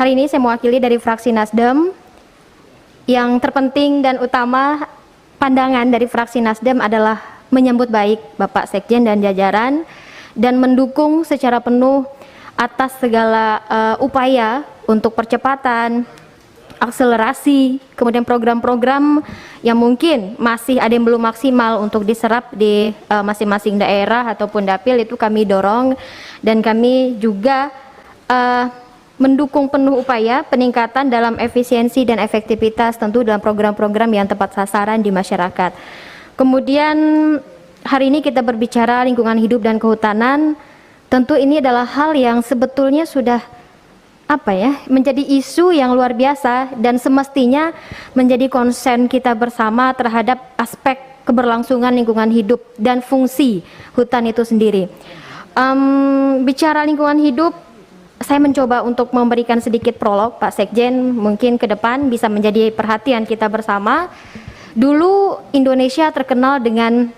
hari ini saya mewakili dari fraksi Nasdem. Yang terpenting dan utama pandangan dari fraksi Nasdem adalah menyambut baik Bapak Sekjen dan jajaran dan mendukung secara penuh atas segala upaya untuk percepatan, akselerasi, kemudian program-program yang mungkin masih ada yang belum maksimal untuk diserap di masing-masing daerah ataupun dapil, itu kami dorong. Dan kami juga mendukung penuh upaya peningkatan dalam efisiensi dan efektivitas tentu dalam program-program yang tepat sasaran di masyarakat. Kemudian hari ini kita berbicara lingkungan hidup dan kehutanan. Tentu ini adalah hal yang sebetulnya sudah menjadi isu yang luar biasa dan semestinya menjadi konsen kita bersama terhadap aspek keberlangsungan lingkungan hidup dan fungsi hutan itu sendiri. Bicara lingkungan hidup, saya mencoba untuk memberikan sedikit prolog, Pak Sekjen, mungkin ke depan bisa menjadi perhatian kita bersama. Dulu Indonesia terkenal dengan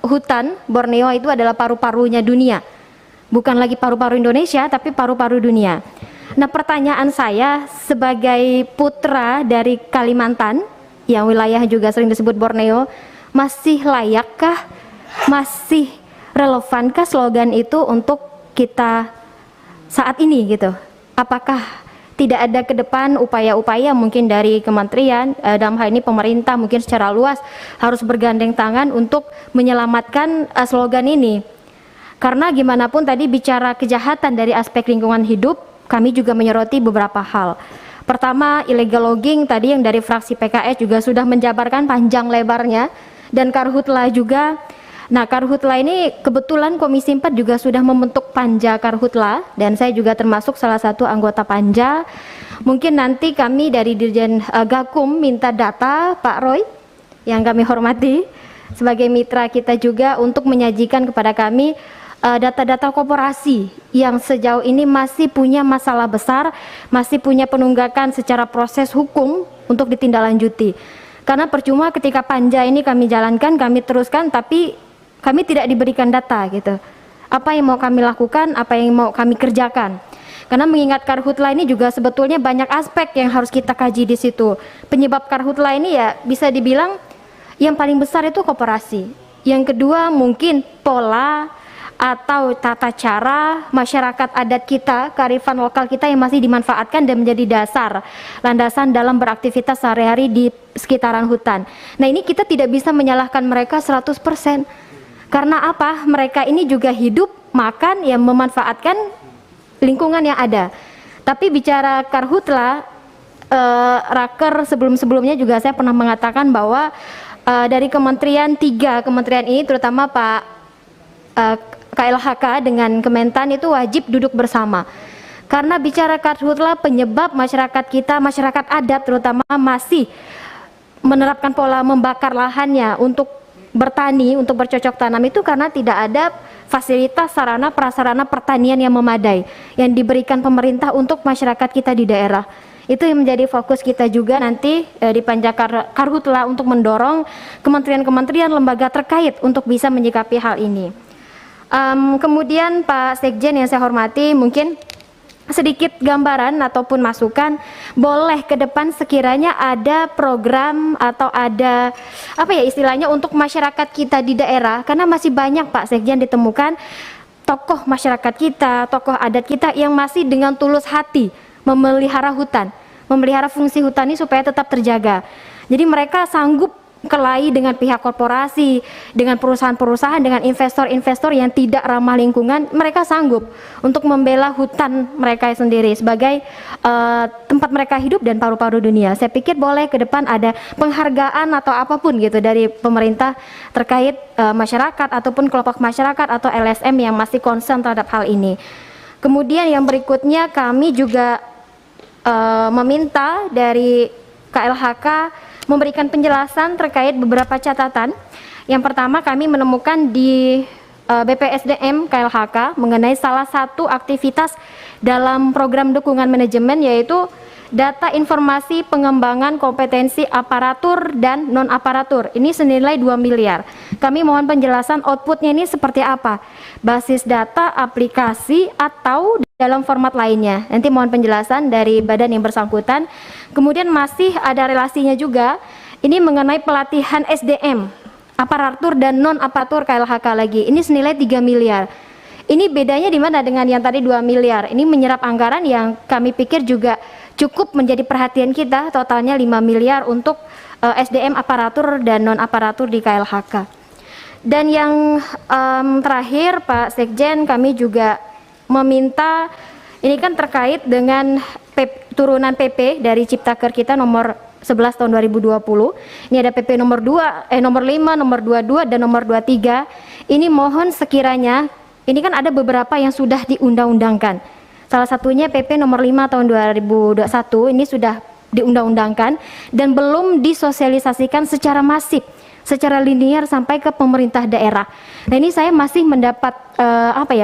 hutan. Borneo itu adalah paru-parunya dunia. Bukan lagi paru-paru Indonesia, tapi paru-paru dunia. Nah, pertanyaan saya sebagai putra dari Kalimantan, yang wilayah juga sering disebut Borneo, masih layakkah, masih relevankah slogan itu untuk kita saat ini gitu? Apakah tidak ada ke depan upaya-upaya mungkin dari kementerian, dalam hal ini pemerintah mungkin secara luas harus bergandeng tangan untuk menyelamatkan slogan ini? Karena gimana pun tadi bicara kejahatan dari aspek lingkungan hidup, kami juga menyoroti beberapa hal. Pertama, illegal logging tadi yang dari fraksi PKS juga sudah menjabarkan panjang lebarnya, dan Karhutla juga. Nah, Karhutla ini kebetulan Komisi 4 juga sudah membentuk Panja Karhutla, dan saya juga termasuk salah satu anggota Panja. Mungkin nanti kami dari Dirjen Gakum minta data Pak Roy, yang kami hormati, sebagai mitra kita juga untuk menyajikan kepada kami data-data koperasi yang sejauh ini masih punya masalah besar, masih punya penunggakan secara proses hukum untuk ditindaklanjuti. Karena percuma ketika Panja ini kami jalankan, kami teruskan, tapi kami tidak diberikan data gitu. Apa yang mau kami lakukan, apa yang mau kami kerjakan. Karena mengingat Karhutla ini juga sebetulnya banyak aspek yang harus kita kaji di situ. Penyebab Karhutla ini ya bisa dibilang yang paling besar itu koperasi. Yang kedua mungkin pola atau tata cara masyarakat adat kita, kearifan lokal kita yang masih dimanfaatkan dan menjadi dasar, landasan dalam beraktivitas sehari-hari di sekitaran hutan. Nah, ini kita tidak bisa menyalahkan mereka 100%. Karena apa? Mereka ini juga hidup, makan, yang memanfaatkan lingkungan yang ada. Tapi bicara Karhutla, Raker sebelum-sebelumnya juga saya pernah mengatakan bahwa dari kementerian, 3 kementerian ini terutama Pak KLHK dengan Kementan itu wajib duduk bersama. Karena bicara Karhutla, penyebab masyarakat kita, masyarakat adat terutama, masih menerapkan pola membakar lahannya untuk bertani, untuk bercocok tanam itu karena tidak ada fasilitas sarana prasarana pertanian yang memadai yang diberikan pemerintah untuk masyarakat kita di daerah. Itu yang menjadi fokus kita juga nanti di Panja Karhutla untuk mendorong kementerian-kementerian lembaga terkait untuk bisa menyikapi hal ini. Kemudian Pak Sekjen yang saya hormati, mungkin sedikit gambaran ataupun masukan, boleh ke depan sekiranya ada program atau ada istilahnya untuk masyarakat kita di daerah, karena masih banyak Pak Sekjen ditemukan tokoh masyarakat kita, tokoh adat kita yang masih dengan tulus hati memelihara hutan, memelihara fungsi hutan ini supaya tetap terjaga. Jadi mereka sanggup kelahi dengan pihak korporasi, dengan perusahaan-perusahaan, dengan investor-investor yang tidak ramah lingkungan, mereka sanggup untuk membela hutan mereka sendiri sebagai tempat mereka hidup dan paru-paru dunia. Saya pikir boleh ke depan ada penghargaan atau apapun gitu dari pemerintah terkait masyarakat ataupun kelompok masyarakat atau LSM yang masih concern terhadap hal ini. Kemudian yang berikutnya kami juga meminta dari KLHK memberikan penjelasan terkait beberapa catatan. Yang pertama, kami menemukan di BPSDM KLHK mengenai salah satu aktivitas dalam program dukungan manajemen, yaitu data informasi pengembangan kompetensi aparatur dan non-aparatur. Ini senilai 2 miliar. Kami mohon penjelasan outputnya ini seperti apa? Basis data, aplikasi, atau dalam format lainnya. Nanti mohon penjelasan dari badan yang bersangkutan. Kemudian masih ada relasinya juga, ini mengenai pelatihan SDM, aparatur dan non-aparatur KLHK lagi. Ini senilai 3 miliar. Ini bedanya di mana dengan yang tadi 2 miliar? Ini menyerap anggaran yang kami pikir juga cukup menjadi perhatian kita, totalnya 5 miliar untuk SDM aparatur dan non-aparatur di KLHK. Dan yang terakhir Pak Sekjen, kami juga meminta, ini kan terkait dengan turunan PP dari Ciptaker kita nomor 11 tahun 2020. Ini ada PP nomor 5, nomor 22 dan nomor 23. Ini mohon sekiranya, ini kan ada beberapa yang sudah diundang-undangkan. Salah satunya PP nomor 5 tahun 2021 ini sudah diundang-undangkan dan belum disosialisasikan secara masif, secara linear sampai ke pemerintah daerah. Nah, ini saya masih mendapat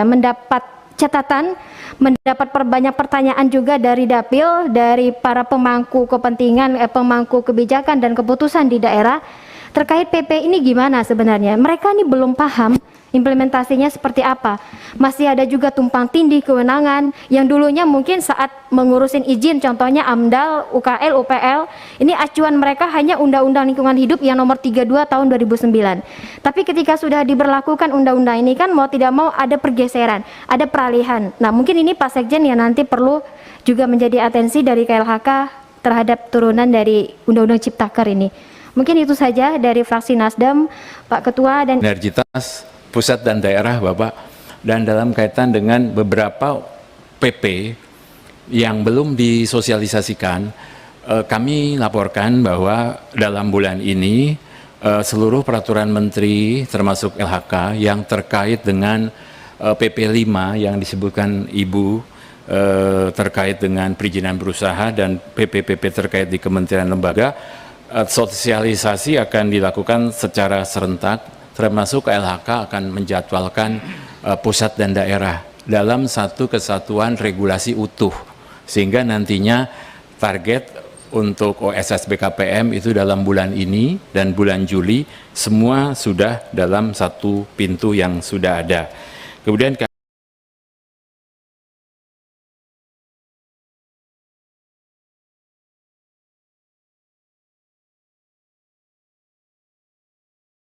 mendapat catatan, mendapat banyak pertanyaan juga dari Dapil, dari para pemangku kepentingan, pemangku kebijakan dan keputusan di daerah terkait PP ini gimana sebenarnya. Mereka ini belum paham implementasinya seperti apa. Masih ada juga tumpang tindih kewenangan yang dulunya mungkin saat mengurusin izin, contohnya AMDAL, UKL, UPL, ini acuan mereka hanya Undang-Undang Lingkungan Hidup yang nomor 32 tahun 2009. Tapi ketika sudah diberlakukan undang-undang ini kan mau tidak mau ada pergeseran, ada peralihan. Nah, mungkin ini Pak Sekjen yang nanti perlu juga menjadi atensi dari KLHK terhadap turunan dari Undang-Undang Ciptaker ini. Mungkin itu saja dari fraksi Nasdem, Pak Ketua dan Sinergitas pusat dan daerah, Bapak. Dan dalam kaitan dengan beberapa PP yang belum disosialisasikan, kami laporkan bahwa dalam bulan ini seluruh peraturan menteri termasuk LHK yang terkait dengan PP 5 yang disebutkan Ibu terkait dengan perizinan berusaha dan PP-PP terkait di kementerian lembaga, sosialisasi akan dilakukan secara serentak, termasuk KLHK akan menjadwalkan pusat dan daerah dalam satu kesatuan regulasi utuh, sehingga nantinya target untuk OSS BKPM itu dalam bulan ini dan bulan Juli semua sudah dalam satu pintu yang sudah ada. Kemudian